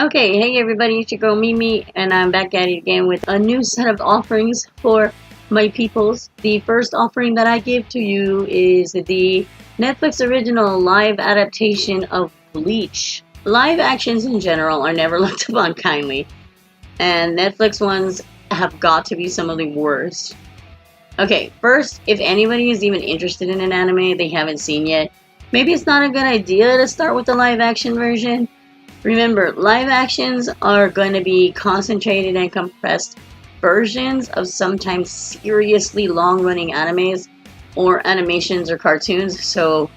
Okay, hey everybody, it's your girl Mimi, and I'm back at it again with a new set of offerings for my peoples. The first offering that I give to you is the Netflix original live adaptation of Bleach. Live actions in general are never looked upon kindly, and Netflix ones have got to be some of the worst. Okay, first, if anybody is even interested in an anime they haven't seen yet, maybe it's not a good idea to start with the live action version. Remember, live actions are going to be concentrated and compressed versions of sometimes seriously long-running animes or animations or cartoons, so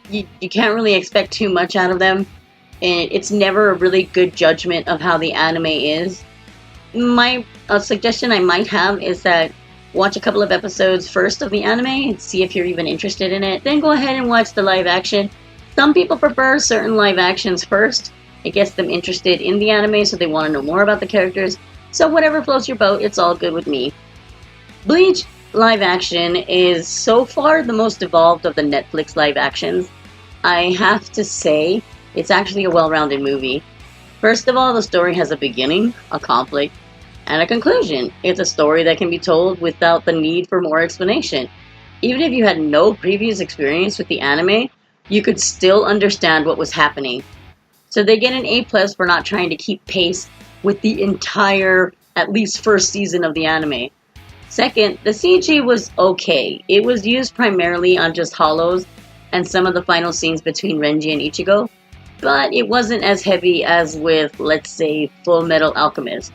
you can't really expect too much out of them, and it's never a really good judgment of how the anime is. My suggestion I might have is that watch a couple of episodes first of the anime and see if you're even interested in it, then go ahead and watch the live action. Some people prefer certain live actions first. It gets them interested in the anime, so they want to know more about the characters. So whatever floats your boat, it's all good with me. Bleach live action is so far the most evolved of the Netflix live actions. I have to say, it's actually a well-rounded movie. First of all, the story has a beginning, a conflict, and a conclusion. It's a story that can be told without the need for more explanation. Even if you had no previous experience with the anime, you could still understand what was happening. So they get an A+ for not trying to keep pace with the entire, at least first season of the anime. Second, the CG was okay. It was used primarily on just hollows and some of the final scenes between Renji and Ichigo, but it wasn't as heavy as with, let's say, Full Metal Alchemist.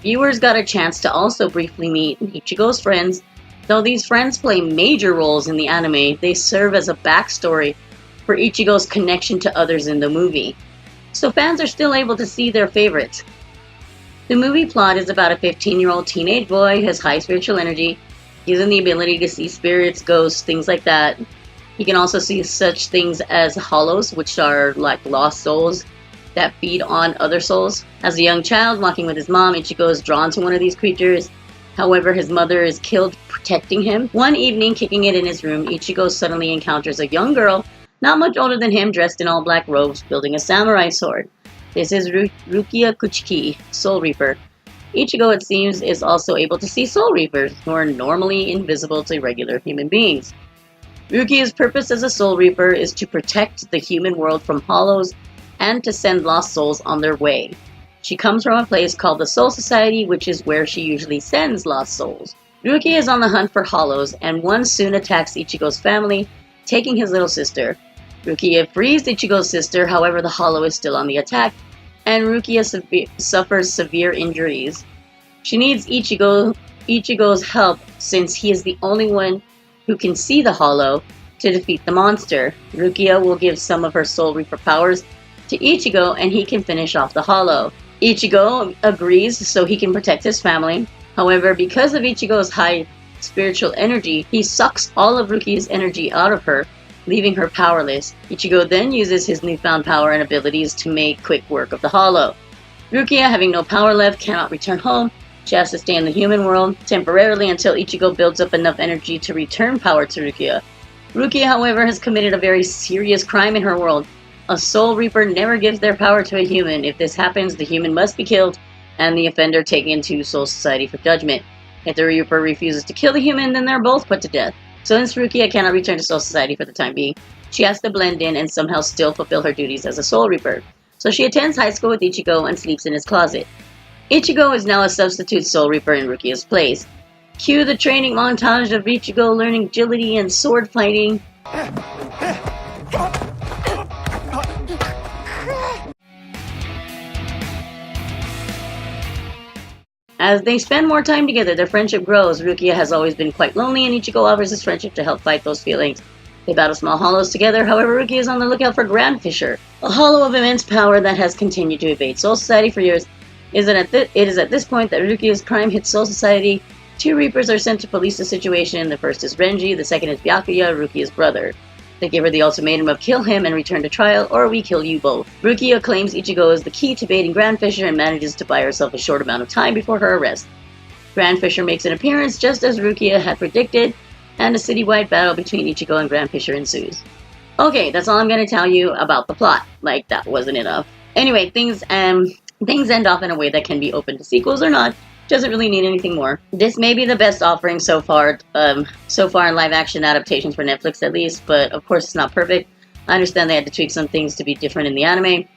Viewers got a chance to also briefly meet Ichigo's friends. Though these friends play major roles in the anime, they serve as a backstory for Ichigo's connection to others in the movie. So fans are still able to see their favorites. The movie plot is about a 15-year-old teenage boy who has high spiritual energy, given the ability to see spirits, ghosts, things like that. He can also see such things as hollows, which are like lost souls that feed on other souls. As a young child walking with his mom, Ichigo is drawn to one of these creatures. However, his mother is killed protecting him. One evening, kicking it in his room, Ichigo suddenly encounters a young girl not much older than him, dressed in all black robes, wielding a samurai sword. This is Rukia Kuchiki, Soul Reaper. Ichigo, it seems, is also able to see Soul Reapers, who are normally invisible to regular human beings. Rukia's purpose as a Soul Reaper is to protect the human world from hollows and to send lost souls on their way. She comes from a place called the Soul Society, which is where she usually sends lost souls. Rukia is on the hunt for hollows, and one soon attacks Ichigo's family, taking his little sister. Rukia frees Ichigo's sister, however the hollow is still on the attack, and Rukia suffers severe injuries. She needs Ichigo's help since he is the only one who can see the hollow to defeat the monster. Rukia will give some of her Soul Reaper powers to Ichigo and he can finish off the hollow. Ichigo agrees so he can protect his family. However, because of Ichigo's high spiritual energy, he sucks all of Rukia's energy out of her, leaving her powerless. Ichigo then uses his newfound power and abilities to make quick work of the hollow. Rukia, having no power left, cannot return home. She has to stay in the human world temporarily until Ichigo builds up enough energy to return power to Rukia. Rukia, however, has committed a very serious crime in her world. A Soul Reaper never gives their power to a human. If this happens, the human must be killed and the offender taken to Soul Society for judgment. If the Reaper refuses to kill the human, then they're both put to death. So since Rukia cannot return to Soul Society for the time being, she has to blend in and somehow still fulfill her duties as a Soul Reaper. So she attends high school with Ichigo and sleeps in his closet. Ichigo is now a substitute Soul Reaper in Rukia's place. Cue the training montage of Ichigo learning agility and sword fighting. As they spend more time together, their friendship grows. Rukia has always been quite lonely, and Ichigo offers his friendship to help fight those feelings. They battle small hollows together. However, Rukia is on the lookout for Grand Fisher, a hollow of immense power that has continued to evade Soul Society for years. It is at this point that Rukia's crime hits Soul Society. Two Reapers are sent to police the situation. The first is Renji, the second is Byakuya, Rukia's brother. They give her the ultimatum of kill him and return to trial, or we kill you both. Rukia claims Ichigo is the key to baiting Grand Fisher and manages to buy herself a short amount of time before her arrest. Grand Fisher makes an appearance just as Rukia had predicted, and a citywide battle between Ichigo and Grand Fisher ensues. Okay, that's all I'm going to tell you about the plot. Like, that wasn't enough. Anyway, things end off in a way that can be open to sequels or not. Doesn't really need anything more. This may be the best offering so far in live action adaptations for Netflix at least, but of course it's not perfect. I understand they had to tweak some things to be different in the anime.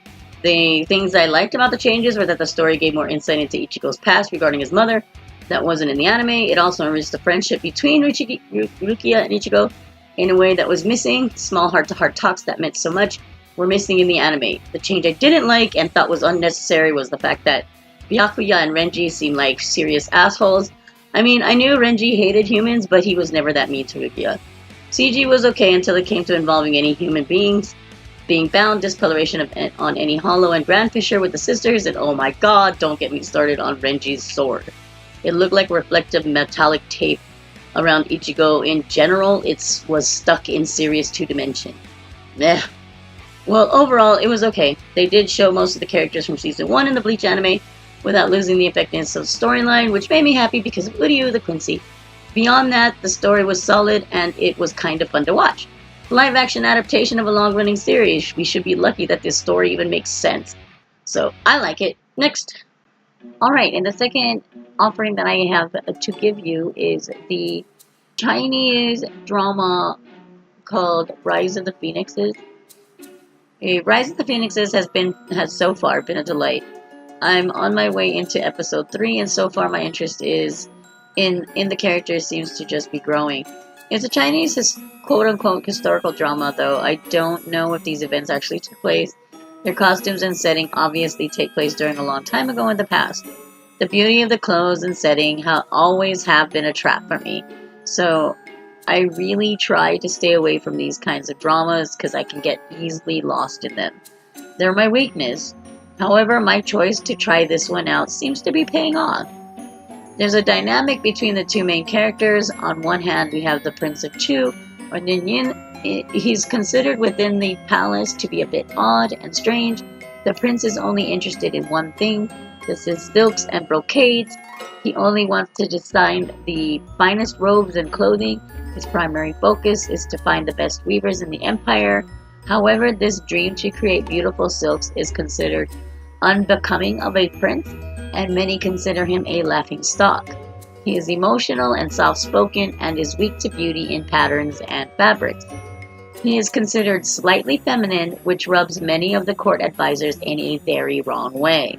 The things I liked about the changes were that the story gave more insight into Ichigo's past regarding his mother. That wasn't in the anime. It also enriched the friendship between Rukia and Ichigo in a way that was missing. Small heart-to-heart talks that meant so much were missing in the anime. The change I didn't like and thought was unnecessary was the fact that Byakuya and Renji seemed like serious assholes. I mean, I knew Renji hated humans, but he was never that mean to Rukia. CG was okay until it came to involving any human beings being bound, discoloration on any Hollow and Grand Fisher with the sisters, and oh my god, don't get me started on Renji's sword. It looked like reflective metallic tape around Ichigo. In general, it was stuck in serious 2-dimension. Meh. Well, overall, it was okay. They did show most of the characters from Season 1 in the Bleach anime without losing the effectiveness of the storyline, which made me happy because of Uryu the Quincy. Beyond that, the story was solid and it was kind of fun to watch. Live-action adaptation of a long-running series. We should be lucky that this story even makes sense. So, I like it. Next. Alright, and the second offering that I have to give you is the Chinese drama called Rise of the Phoenixes. Rise of the Phoenixes has so far been a delight. I'm on my way into episode 3, and so far my interest is in the characters seems to just be growing. It's a Chinese quote-unquote historical drama, though I don't know if these events actually took place. Their costumes and setting obviously take place during a long time ago in the past. The beauty of the clothes and setting always have been a trap for me. So I really try to stay away from these kinds of dramas because I can get easily lost in them. They're my weakness. However, my choice to try this one out seems to be paying off. There's a dynamic between the two main characters. On one hand, we have the Prince of Chu, or Ninyin. He's considered within the palace to be a bit odd and strange. The prince is only interested in one thing. This is silks and brocades. He only wants to design the finest robes and clothing. His primary focus is to find the best weavers in the empire. However, this dream to create beautiful silks is considered unbecoming of a prince, and many consider him a laughingstock. He is emotional and soft-spoken and is weak to beauty in patterns and fabrics. He is considered slightly feminine, which rubs many of the court advisors in a very wrong way.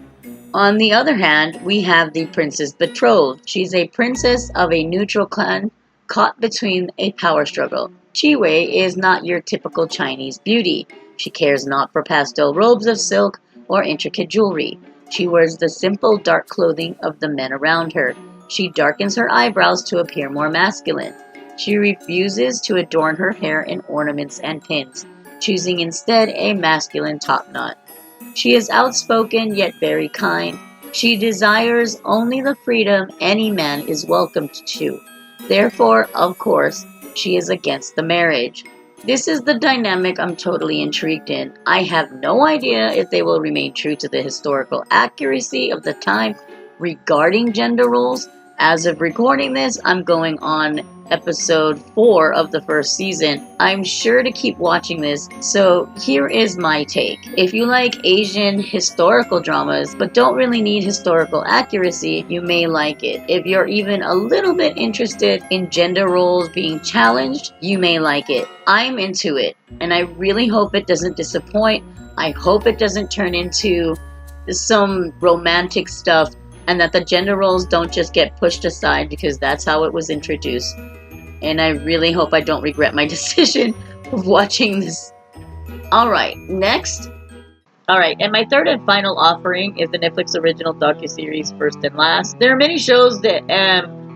On the other hand, we have the Princess Betrothed. She's a princess of a neutral clan caught between a power struggle. Chi-Wei is not your typical Chinese beauty. She cares not for pastel robes of silk or intricate jewelry. She wears the simple dark clothing of the men around her. She darkens her eyebrows to appear more masculine. She refuses to adorn her hair in ornaments and pins, choosing instead a masculine topknot. She is outspoken yet very kind. She desires only the freedom any man is welcomed to. Therefore, of course, she is against the marriage. This is the dynamic I'm totally intrigued in. I have no idea if they will remain true to the historical accuracy of the time regarding gender roles. As of recording this, I'm going on episode 4 of the first season. I'm sure to keep watching this, so here is my take. If you like Asian historical dramas but don't really need historical accuracy, you may like it. If you're even a little bit interested in gender roles being challenged, you may like it. I'm into it, and I really hope it doesn't disappoint. I hope it doesn't turn into some romantic stuff and that the gender roles don't just get pushed aside because that's how it was introduced. And I really hope I don't regret my decision of watching this. Alright, next. Alright, and my third and final offering is the Netflix original docuseries First and Last. There are many shows that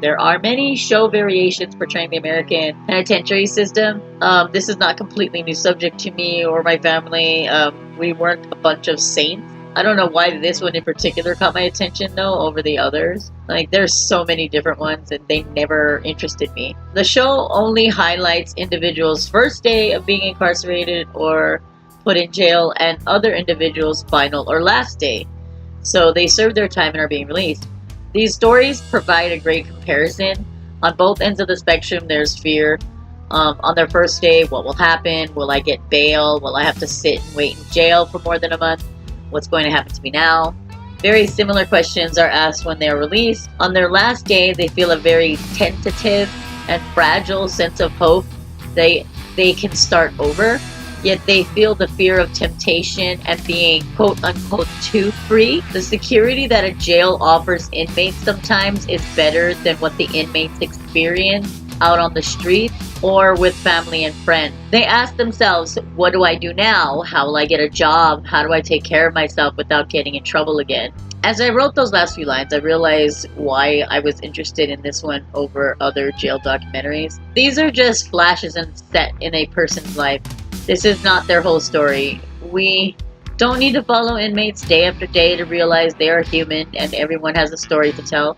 there are many show variations portraying the American penitentiary system. This is not completely new subject to me or my family. We weren't a bunch of saints. I don't know why this one in particular caught my attention though over the others. Like there's so many different ones and they never interested me. The show only highlights individuals' first day of being incarcerated or put in jail and other individuals' final or last day. So they serve their time and are being released. These stories provide a great comparison. On both ends of the spectrum there's fear. On their first day, what will happen? Will I get bail? Will I have to sit and wait in jail for more than a month? What's going to happen to me now? Very similar questions are asked when they are released. On their last day, they feel a very tentative and fragile sense of hope. They can start over, yet they feel the fear of temptation and being quote-unquote too free. The security that a jail offers inmates sometimes is better than what the inmates experience out on the street or with family and friends. They ask themselves, what do I do now? How will I get a job? How do I take care of myself without getting in trouble again? As I wrote those last few lines, I realized why I was interested in this one over other jail documentaries. These are just flashes and set in a person's life. This is not their whole story. We don't need to follow inmates day after day to realize they are human and everyone has a story to tell.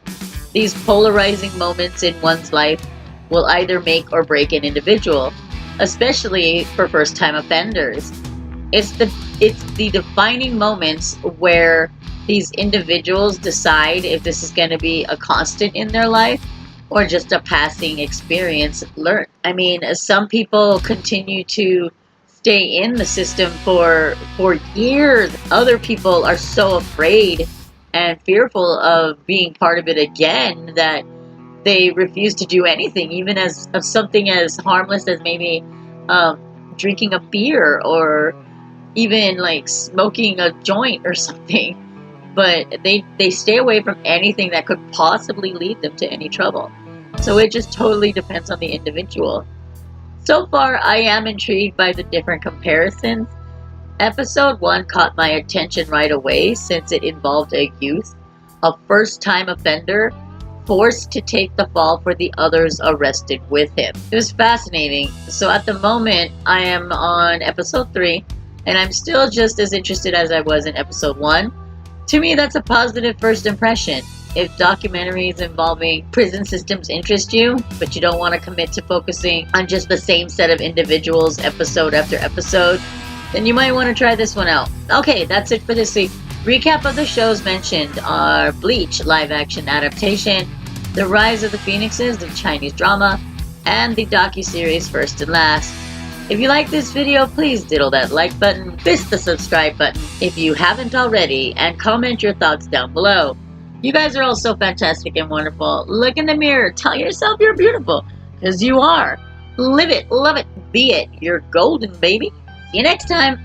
These polarizing moments in one's life will either make or break an individual, especially for first-time offenders. It's the defining moments where these individuals decide if this is going to be a constant in their life or just a passing experience learned. I mean, some people continue to stay in the system for years. Other people are so afraid and fearful of being part of it again that they refuse to do anything, even of something as harmless as maybe drinking a beer or even like smoking a joint or something. But they stay away from anything that could possibly lead them to any trouble. So it just totally depends on the individual. So far, I am intrigued by the different comparisons. Episode 1 caught my attention right away since it involved a youth, a first-time offender, forced to take the fall for the others arrested with him. It was fascinating. So at the moment, I am on episode 3, and I'm still just as interested as I was in episode 1. To me, that's a positive first impression. If documentaries involving prison systems interest you, but you don't want to commit to focusing on just the same set of individuals episode after episode, then you might want to try this one out. Okay, that's it for this week. Recap of the shows mentioned are Bleach Live Action adaptation, The Rise of the Phoenixes, the Chinese drama, and the Docuseries First and Last. If you like this video, please diddle that like button, fist the subscribe button if you haven't already, and comment your thoughts down below. You guys are all so fantastic and wonderful. Look in the mirror, tell yourself you're beautiful, because you are. Live it, love it, be it. You're golden, baby. See you next time.